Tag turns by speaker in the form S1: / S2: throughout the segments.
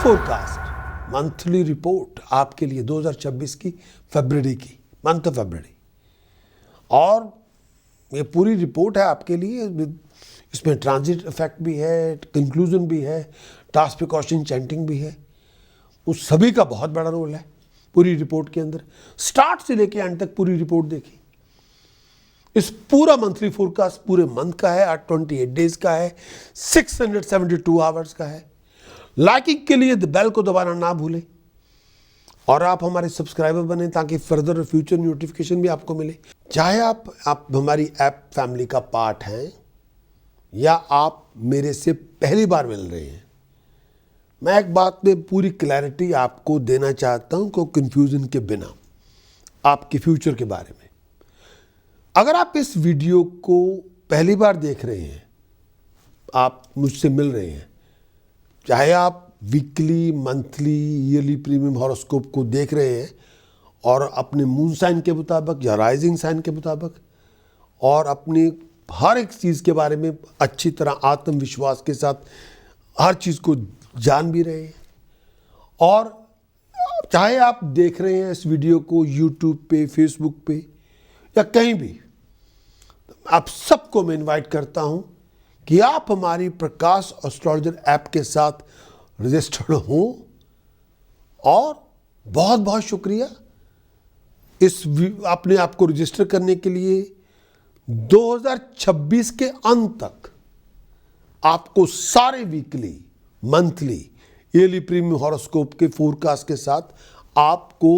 S1: Forecast monthly report आपके लिए 2026 की फरवरी की, मंथ ऑफ फरवरी। और ये पूरी रिपोर्ट है आपके लिए, इसमें ट्रांजिट इफेक्ट भी है, कंक्लूजन भी है, टास्क प्रिकॉशन चैंटिंग भी है। उस सभी का बहुत बड़ा रोल है पूरी रिपोर्ट के अंदर। स्टार्ट से लेके एंड तक पूरी रिपोर्ट देखी। इस पूरा मंथली फोरकास्ट पूरे मंथ का है, 28 डेज का है, 672 आवर्स का है। लाइकिंग के लिए बेल को दबाना ना भूलें और आप हमारे सब्सक्राइबर बने ताकि फर्दर फ्यूचर नोटिफिकेशन भी आपको मिले। चाहे आप हमारी ऐप फैमिली का पार्ट हैं या आप मेरे से पहली बार मिल रहे हैं, मैं एक बात में पूरी क्लैरिटी आपको देना चाहता हूं को कंफ्यूजन के बिना आपके फ्यूचर के बारे में। अगर आप इस वीडियो को पहली बार देख रहे हैं, आप मुझसे मिल रहे हैं, चाहे आप weekly, monthly, yearly premium horoscope को देख रहे हैं और अपने मून साइन के मुताबिक या राइजिंग साइन के मुताबिक और अपनी हर एक चीज़ के बारे में अच्छी तरह आत्मविश्वास के साथ हर चीज़ को जान भी रहे हैं, और चाहे आप देख रहे हैं इस वीडियो को यूट्यूब पे, फेसबुक पे या कहीं भी, आप सबको मैं इनवाइट करता हूं कि आप हमारी प्रकाश एस्ट्रोलॉजर ऐप के साथ रजिस्टर्ड हों। और बहुत बहुत शुक्रिया इस अपने आप को रजिस्टर करने के लिए। 2026 के अंत तक आपको सारे weekly, monthly, yearly premium horoscope के फोरकास्ट के साथ आपको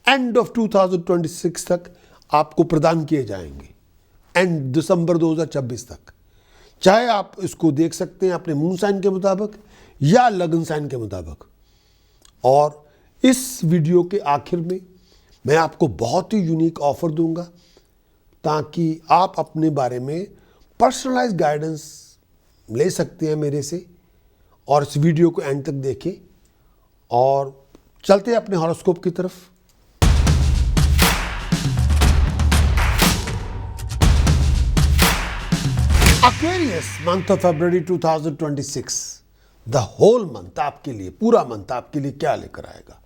S1: एंड ऑफ 2026 तक आपको प्रदान किए जाएंगे, एंड दिसंबर 2026 तक। चाहे आप इसको देख सकते हैं अपने मून साइन के मुताबिक या लग्न साइन के मुताबिक। और इस वीडियो के आखिर में मैं आपको बहुत ही यूनिक ऑफर दूंगा ताकि आप अपने बारे में पर्सनलाइज गाइडेंस ले सकते हैं मेरे से। और इस वीडियो को एंड तक देखें और चलते हैं अपने हॉरोस्कोप की तरफ। Aquarius, मंथ ऑफ फरवरी 2026, द होल मंथ आपके लिए, पूरा मंथ आपके लिए क्या लेकर आएगा।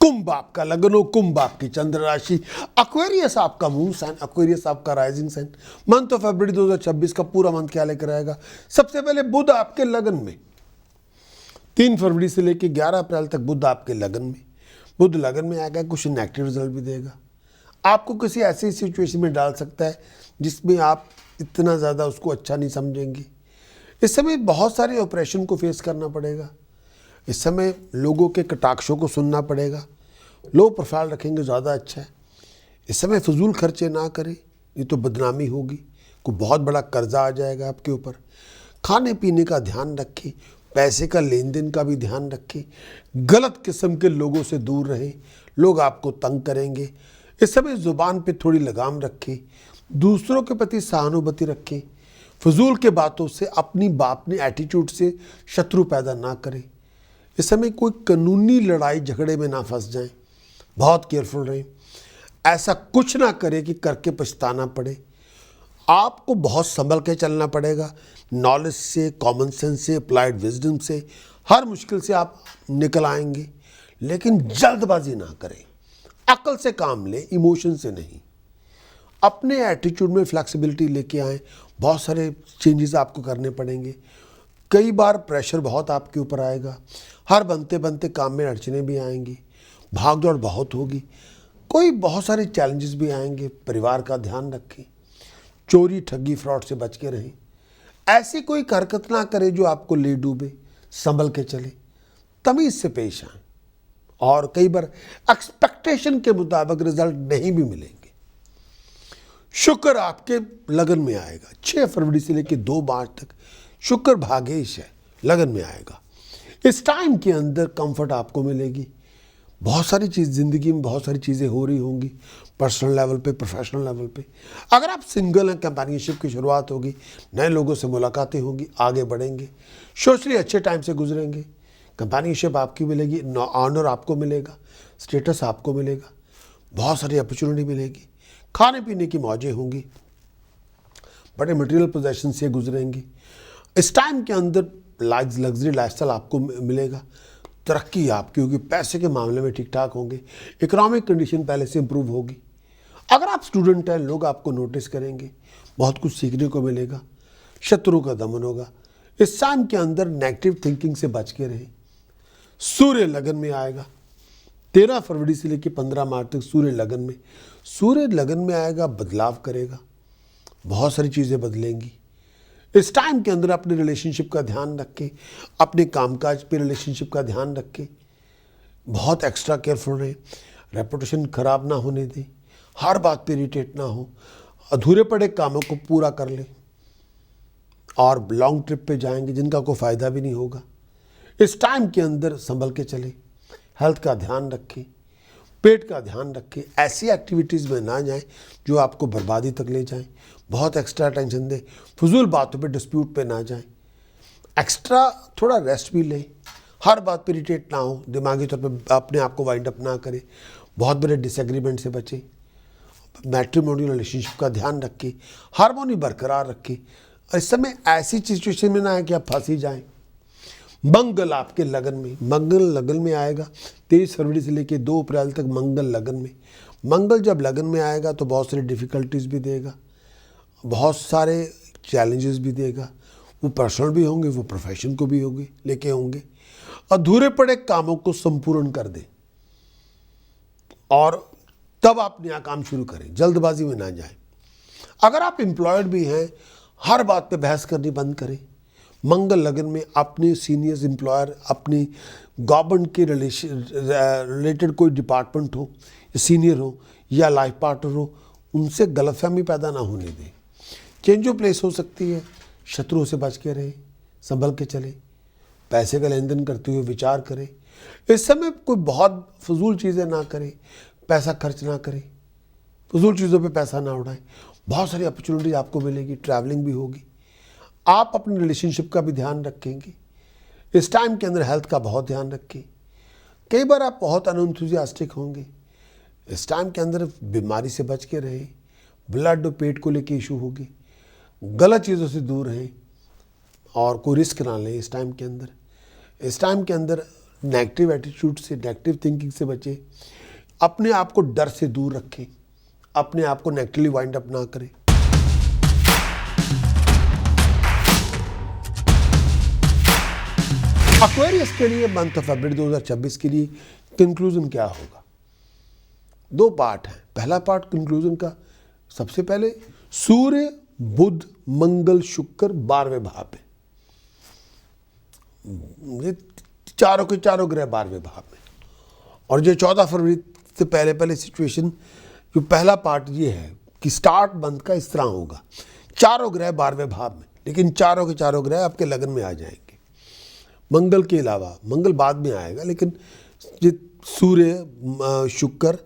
S1: कुंभ आपका लगन हो, कुंभ आपकी चंद्र राशि, एक्वेरियस आपका मून साइन, एक्वेरियस आपका राइजिंग साइन। मंथ ऑफ फरवरी 2026 का पूरा मंथ क्या लेकर आएगा। सबसे पहले बुध आपके लगन में, 3 फरवरी से लेकर 11 अप्रैल तक बुध आपके लगन में। बुध लगन में आएगा, कुछ नेगेटिव रिजल्ट भी देगा, आपको किसी ऐसी सिचुएशन में डाल सकता है जिसमें आप इतना ज़्यादा उसको अच्छा नहीं समझेंगे। इस समय बहुत सारे ऑपरेशन को फेस करना पड़ेगा। इस समय लोगों के कटाक्षों को सुनना पड़ेगा। लो प्रोफाइल रखेंगे ज़्यादा अच्छा है। इस समय फजूल खर्चे ना करें, ये तो बदनामी होगी, कोई बहुत बड़ा कर्जा आ जाएगा आपके ऊपर। खाने पीने का ध्यान रखें, पैसे का लेन देन का भी ध्यान रखें। गलत किस्म के लोगों से दूर रहें, लोग आपको तंग करेंगे। इस समय ज़ुबान पे थोड़ी लगाम रखें, दूसरों के प्रति सहानुभूति रखें। फजूल के बातों से, अपनी एटीट्यूड से शत्रु पैदा ना करें। इस समय कोई कानूनी लड़ाई झगड़े में ना फंस जाएं, बहुत केयरफुल रहें। ऐसा कुछ ना करें कि करके पछताना पड़े। आपको बहुत संभल के चलना पड़ेगा। नॉलेज से, कॉमन सेंस से, अप्लाइड विजडम से हर मुश्किल से आप निकल आएंगे, लेकिन जल्दबाजी ना करें। अक्ल से काम लें, इमोशन से नहीं। अपने एटीट्यूड में फ्लेक्सिबिलिटी लेके आएँ। बहुत सारे चेंजेस आपको करने पड़ेंगे। कई बार प्रेशर बहुत आपके ऊपर आएगा। हर बनते बनते काम में अड़चने भी आएंगी, भाग दौड़ बहुत होगी, कोई बहुत सारे चैलेंजेस भी आएंगे। परिवार का ध्यान रखें, चोरी, ठगी, फ्रॉड से बच के रहें। ऐसी कोई हरकत ना करें जो आपको ले डूबे, संभल के चले, तमीज़ से पेश आएँ। और कई बार एक्सपेक्टेशन के मुताबिक रिजल्ट नहीं भी मिलेंगे। शुक्र आपके लगन में आएगा, 6 फरवरी से लेकर 2 मार्च तक शुक्र भागेश है, लगन में आएगा। इस टाइम के अंदर कंफर्ट आपको मिलेगी। बहुत सारी चीज़ ज़िंदगी में, बहुत सारी चीज़ें हो रही होंगी, पर्सनल लेवल पे, प्रोफेशनल लेवल पे। अगर आप सिंगल हैं, कंपेनियनशिप की शुरुआत होगी, नए लोगों से मुलाकातें होंगी, आगे बढ़ेंगे, सोशली अच्छे टाइम से गुजरेंगे। कंपेनियनशिप आपकी मिलेगी, ऑनर आपको मिलेगा, स्टेटस आपको मिलेगा, बहुत सारी अपॉर्चुनिटी मिलेगी। खाने पीने की मौजें होंगी, बड़े मटेरियल पोजेशन से गुजरेंगी। इस टाइम के अंदर लग्जरी लाइफस्टाइल आपको मिलेगा। तरक्की आपकी होगी, पैसे के मामले में ठीक ठाक होंगे, इकोनॉमिक कंडीशन पहले से इंप्रूव होगी। अगर आप स्टूडेंट हैं, लोग आपको नोटिस करेंगे, बहुत कुछ सीखने को मिलेगा, शत्रु का दमन होगा। इस टाइम के अंदर नेगेटिव थिंकिंग से बच के रहें। सूर्य लगन में आएगा 13 फरवरी से लेकर 15 मार्च तक। सूर्य लगन में आएगा, बदलाव करेगा, बहुत सारी चीज़ें बदलेंगी। इस टाइम के अंदर अपने रिलेशनशिप का ध्यान रखें, अपने कामकाज पे रिलेशनशिप का ध्यान रखें, बहुत एक्स्ट्रा केयरफुल रहें, रेपुटेशन खराब ना होने दें, हर बात पे इरिटेट ना हो, अधूरे पड़े कामों को पूरा कर लें और लॉन्ग ट्रिप पे जाएंगे जिनका कोई फ़ायदा भी नहीं होगा। इस टाइम के अंदर संभल के चलें, हेल्थ का ध्यान रखें, पेट का ध्यान रखें, ऐसी एक्टिविटीज़ में ना जाएं जो आपको बर्बादी तक ले जाएं, बहुत एक्स्ट्रा टेंशन दें, फजूल बातों पे डिस्प्यूट पे ना जाएं, एक्स्ट्रा थोड़ा रेस्ट भी लें, हर बात पे इरिटेट ना हो, दिमागी तौर पे अपने आप को वाइंड अप ना करें, बहुत बड़े डिसएग्रीमेंट से बचें, मैट्रिमोनियल रिलेशनशिप का ध्यान रखें, हार्मोनी बरकरार रखें। इस समय ऐसी सिचुएशन में ना है कि आप फंसी जाएं। मंगल आपके लगन में आएगा 23 फरवरी से लेकर 2 अप्रैल तक। मंगल जब लगन में आएगा तो बहुत सारी डिफ़िकल्टीज भी देगा, बहुत सारे चैलेंजेस भी देगा। वो पर्सनल भी होंगे, वो प्रोफेशन को भी होंगे। अधूरे पड़े कामों को संपूर्ण कर दें और तब आप नया काम शुरू करें, जल्दबाजी में ना जाएं। अगर आप एम्प्लॉयड भी हैं, हर बात पे बहस करनी बंद करें। मंगल लगन में अपने सीनियर्स एम्प्लॉयर, अपनी गवर्नमेंट के रिलेटेड कोई डिपार्टमेंट हो, सीनियर हो या लाइफ पार्टनर हो, उनसे गलतफहमी पैदा ना होने दें। चेंज ऑफ प्लेस हो सकती है, शत्रुओं से बच के रहें, संभल के चलें, पैसे का लेन देन करते हुए विचार करें। इस समय कोई बहुत फजूल चीज़ें ना करें, पैसा खर्च ना करें, फजूल चीज़ों पे पैसा ना उड़ाएं। बहुत सारी अपॉर्चुनिटी आपको मिलेगी, ट्रैवलिंग भी होगी। आप अपने रिलेशनशिप का भी ध्यान रखेंगे। इस टाइम के अंदर हेल्थ का बहुत ध्यान रखें। कई बार आप बहुत अनएंथुसियास्टिक होंगे, इस टाइम के अंदर बीमारी से बच के रहें, ब्लड और पेट को लेके इशू होगी, गलत चीज़ों से दूर रहें और कोई रिस्क ना लें। इस टाइम के अंदर नेगेटिव एटीट्यूड से, नेगेटिव थिंकिंग से बचें, अपने आप को डर से दूर रखें, अपने आप को नेगेटिवली वाइंड अप ना करें। एक्वेरियस के लिए मंथ ऑफ फरवरी 2026 के लिए कंक्लूजन क्या होगा? 2 पार्ट हैं। पहला पार्ट कंक्लूजन का, सबसे पहले सूर्य, बुध, मंगल, शुक्र 12वें भाव में, ये चारों के चारों ग्रह 12वें भाव में। और जो 14 फरवरी से पहले सिचुएशन, जो पहला पार्ट ये है कि स्टार्ट मंथ का इस तरह होगा, चारों ग्रह 12वें भाव में, लेकिन चारों के चारों ग्रह आपके लगन में आ जाएंगे। मंगल के अलावा, मंगल बाद में आएगा, लेकिन ये सूर्य, शुक्र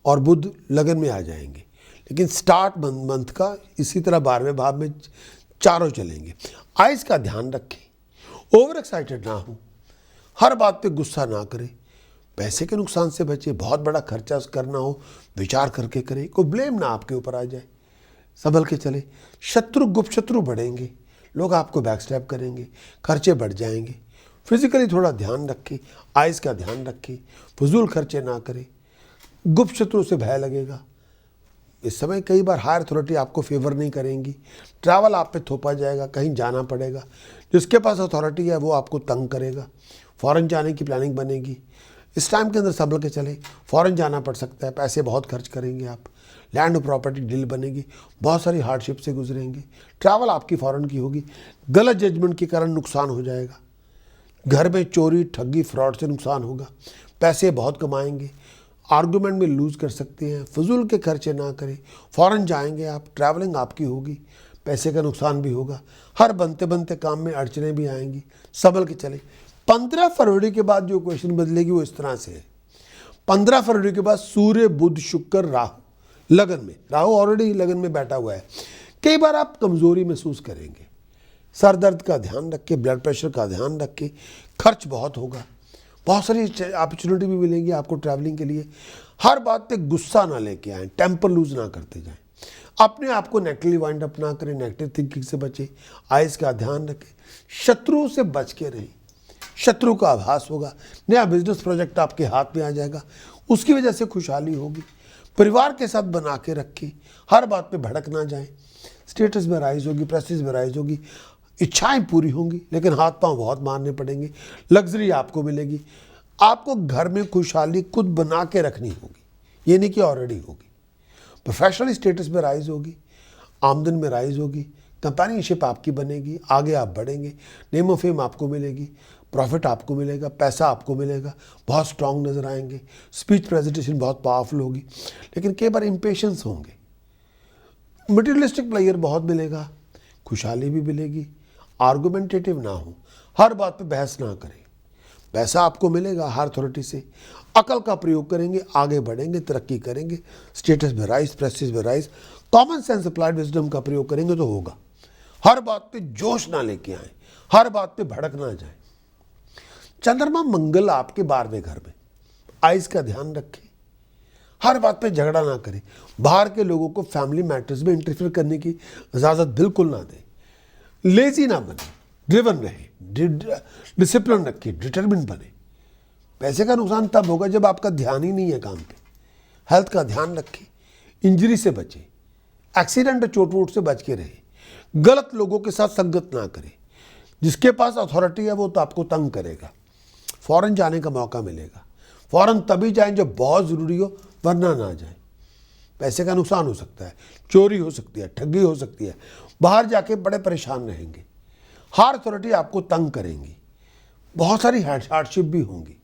S1: और बुध लगन में आ जाएंगे, लेकिन स्टार्ट मंथ का इसी तरह 12वें भाव में चारों चलेंगे। आइज का ध्यान रखें, ओवर एक्साइटेड ना हो, हर बात पे गुस्सा ना करें, पैसे के नुकसान से बचे, बहुत बड़ा खर्चा करना हो विचार करके करें, कोई ब्लेम ना आपके ऊपर आ जाए, संभल के चले। गुप्त शत्रु बढ़ेंगे, लोग आपको बैकस्टैब करेंगे, खर्चे बढ़ जाएंगे। फिजिकली थोड़ा ध्यान रखें, आइज़ का ध्यान रखें, फजूल खर्चे ना करें, गुप्त शत्रु से भय लगेगा। इस समय कई बार हायर अथॉरिटी आपको फेवर नहीं करेंगी, ट्रैवल आप पे थोपा जाएगा, कहीं जाना पड़ेगा, जिसके पास अथॉरिटी है वो आपको तंग करेगा, फॉरेन जाने की प्लानिंग बनेगी। इस टाइम के अंदर संभल के चले, फॉरेन जाना पड़ सकता है, पैसे बहुत खर्च करेंगे आप, लैंड और प्रॉपर्टी डील बनेगी, बहुत सारी हार्डशिप से गुजरेंगे, ट्रैवल आपकी फॉरेन की होगी, गलत जजमेंट के कारण नुकसान हो जाएगा, घर में चोरी, ठगी, फ्रॉड से नुकसान होगा, पैसे बहुत कमाएंगे, आर्गूमेंट में लूज़ कर सकते हैं। फजूल के खर्चे ना करें, फॉरेन जाएंगे आप, ट्रैवलिंग आपकी होगी, पैसे का नुकसान भी होगा, हर बनते बनते काम में अड़चने भी आएंगी, संभल के चले। 15 फरवरी के बाद जो क्वेश्चन बदलेगी वो इस तरह से है। 15 फरवरी के बाद सूर्य, बुध, शुक्र, राहु लगन में, राहु ऑलरेडी लगन में बैठा हुआ है। कई बार आप कमज़ोरी महसूस करेंगे, सर दर्द का ध्यान रखें, ब्लड प्रेशर का ध्यान रखें, खर्च बहुत होगा, बहुत सारी अपॉर्चुनिटी भी मिलेंगी आपको ट्रैवलिंग के लिए। हर बात पे गुस्सा ना लेके आएँ, टेम्पर लूज ना करते जाएं, अपने आप को नेगेटिवली वाइंड अप ना करें, नेगेटिव थिंकिंग से बचें, आइज़ का ध्यान रखें, शत्रुओं से बच के रहें, शत्रु का आभास होगा, नया बिजनेस प्रोजेक्ट आपके हाथ में आ जाएगा, उसकी वजह से खुशहाली होगी। परिवार के साथ बना के रखें, हर बात पे भड़क ना जाएं। स्टेटस में राइज होगी, प्रेस्टीज में राइज होगी, इच्छाएं पूरी होंगी, लेकिन हाथ पांव बहुत मारने पड़ेंगे। लग्जरी आपको मिलेगी। आपको घर में खुशहाली खुद बना के रखनी होगी, ये नहीं कि ऑलरेडी होगी। प्रोफेशनल स्टेटस में राइज होगी, आमदन में राइज होगी, कंपेनियनशिप आपकी बनेगी, आगे आप बढ़ेंगे, नेम ऑफ फेम आपको मिलेगी, प्रॉफिट आपको मिलेगा, पैसा आपको मिलेगा, बहुत स्ट्रांग नज़र आएंगे, स्पीच प्रेजेंटेशन बहुत पावरफुल होगी। लेकिन कई बार इम्पेशंस होंगे। मटेरियलिस्टिक प्लेयर बहुत मिलेगा, खुशहाली भी मिलेगी। आर्गुमेंटेटिव ना हो, हर बात पे बहस ना करें। पैसा आपको मिलेगा हर अथॉरिटी से, अकल का प्रयोग करेंगे, आगे बढ़ेंगे, तरक्की करेंगे, स्टेटस में राइज, प्रेस्टीज में rise. Common sense applied wisdom का प्रयोग करेंगे तो होगा। हर बात पे जोश ना लेके आए, हर बात पे भड़क ना जाए। चंद्रमा मंगल आपके 12वें घर में, आइज का ध्यान रखें, हर बात पे झगड़ा ना करें। बाहर के लोगों को फैमिली मैटर्स में इंटरफेयर करने की इजाज़त बिल्कुल ना दें। लेजी ना बने, ड्रिवन रहे, डिसिप्लिन रखिए, डिटर्मिन बने। पैसे का नुकसान तब होगा जब आपका ध्यान ही नहीं है काम पे। हेल्थ का ध्यान रखें, इंजरी से बचें, एक्सीडेंट चोट वोट से बच के रहे। गलत लोगों के साथ संगत ना करें। जिसके पास अथॉरिटी है वो तो आपको तंग करेगा। फॉरेन जाने का मौका मिलेगा, फॉरेन तभी जाएं जब बहुत ज़रूरी हो, वरना ना जाएं। पैसे का नुकसान हो सकता है, चोरी हो सकती है, ठगी हो सकती है, बाहर जाके बड़े परेशान रहेंगे। हर अथॉरिटी आपको तंग करेंगी, बहुत सारी हार्डशिप भी होंगी।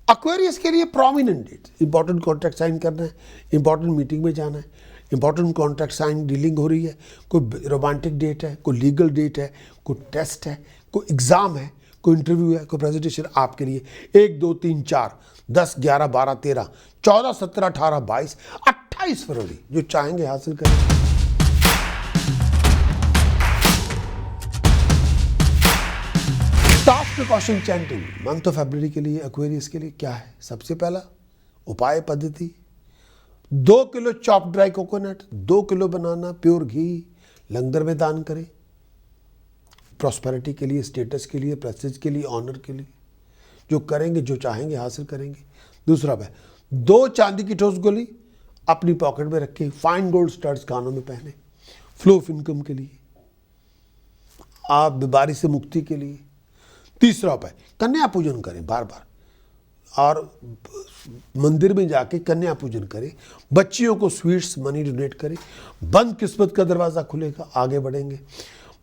S1: एक्वेरियस के लिए prominent date, important contract sign करना है, इंपॉर्टेंट मीटिंग में जाना है, इंपॉर्टेंट कॉन्ट्रैक्ट साइन डीलिंग हो रही है, कोई रोमांटिक डेट है, कोई लीगल डेट है, कोई टेस्ट है, कोई एग्ज़ाम है, कोई इंटरव्यू है, कोई प्रेजेंटेशन आपके लिए। 1, 2, 3, 4, 10, 11, 12, 13, 14, 17, 18, 22, 28 फरवरी जो चाहेंगे हासिल करेंगे। Task precaution chanting month of फरवरी के लिए एक्वेरियस के लिए क्या है? सबसे पहला उपाय पद्धति, 2 kilo chop dry coconut, 2 kilo banana, pure घी लंगर में दान करें। प्रॉस्पेरिटी के लिए, स्टेटस के लिए, प्रेस्टीज के लिए, ऑनर के लिए, जो करेंगे, जो चाहेंगे हासिल करेंगे। दूसरा है 2 चांदी की ठोस गोली अपनी पॉकेट में रखें, फाइन गोल्ड स्टड्स कानों में पहने, फ्लो ऑफ इनकम के लिए, आप बीमारी से मुक्ति के लिए। तीसरा उपाय कन्या पूजन करें बार बार, और मंदिर में जाके कन्या पूजन करें, बच्चियों को स्वीट्स मनी डोनेट करें, बंद किस्मत का दरवाज़ा खुलेगा, आगे बढ़ेंगे।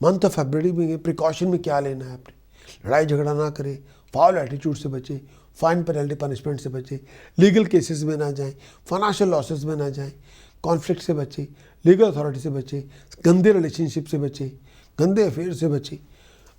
S1: मंथ ऑफ फरवरी में प्रिकॉशन में क्या लेना है आपने? लड़ाई झगड़ा ना करें, फाउल एटीट्यूड से बचें, फाइन पेनल्टी पनिशमेंट से बचें, लीगल केसेस में ना जाएं, फाइनेंशियल लॉसेस में ना जाएं, कॉन्फ्लिक्ट से बचें, लीगल अथॉरिटी से बचें, गंदे रिलेशनशिप से बचें, गंदे अफेयर से बचें।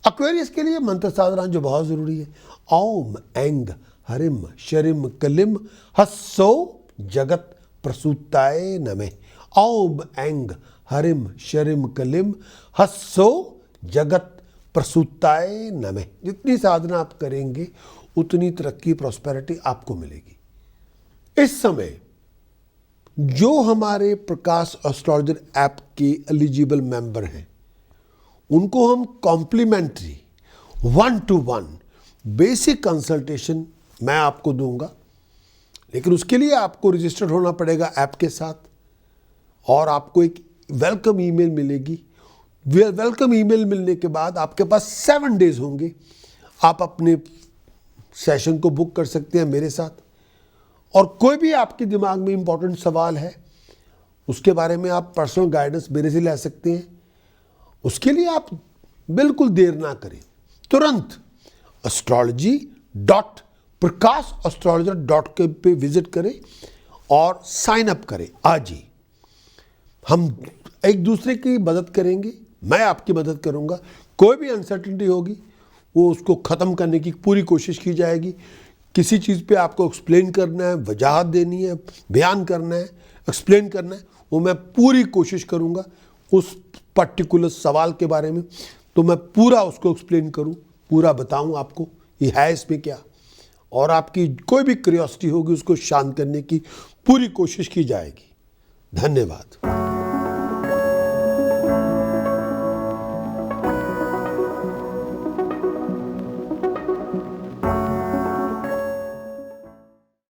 S1: एक्वेरियस के लिए मंत्र साधना जो बहुत ज़रूरी है, ओम ऐंग हरिम शरिम कलिम हस्सो जगत प्रसूताय नमः। ओम ऐंग हरिम शरिम कलिम हस्सो जगत प्रसूताय नमः। जितनी साधना आप करेंगे उतनी तरक्की, प्रॉस्पेरिटी आपको मिलेगी। इस समय जो हमारे प्रकाश एस्ट्रोलॉजर ऐप के एलिजिबल मेंबर हैं उनको हम कॉम्प्लीमेंट्री 1-to-1 बेसिक कंसल्टेशन मैं आपको दूंगा, लेकिन उसके लिए आपको रजिस्टर्ड होना पड़ेगा ऐप के साथ, और आपको एक वेलकम ईमेल मिलेगी। वेलकम ईमेल मिलने के बाद आपके पास 7 डेज होंगे, आप अपने सेशन को बुक कर सकते हैं मेरे साथ। और कोई भी आपके दिमाग में इंपॉर्टेंट सवाल है उसके बारे में आप पर्सनल गाइडेंस मेरे से ले सकते हैं। उसके लिए आप बिल्कुल देर ना करें, तुरंत astrology.prakashastrologer.com पे विजिट करें और साइन अप करें आज ही। हम एक दूसरे की मदद करेंगे, मैं आपकी मदद करूंगा। कोई भी अनसर्टेनिटी होगी वो उसको ख़त्म करने की पूरी कोशिश की जाएगी। किसी चीज़ पे आपको एक्सप्लेन करना है, वजाहत देनी है, बयान करना है, एक्सप्लेन करना है, वो मैं पूरी कोशिश करूंगा उस पर्टिकुलर सवाल के बारे में। तो मैं पूरा उसको एक्सप्लेन करूं, पूरा बताऊं आपको ये है इसमें क्या, और आपकी कोई भी क्यूरियोसिटी होगी उसको शांत करने की पूरी कोशिश की जाएगी। धन्यवाद।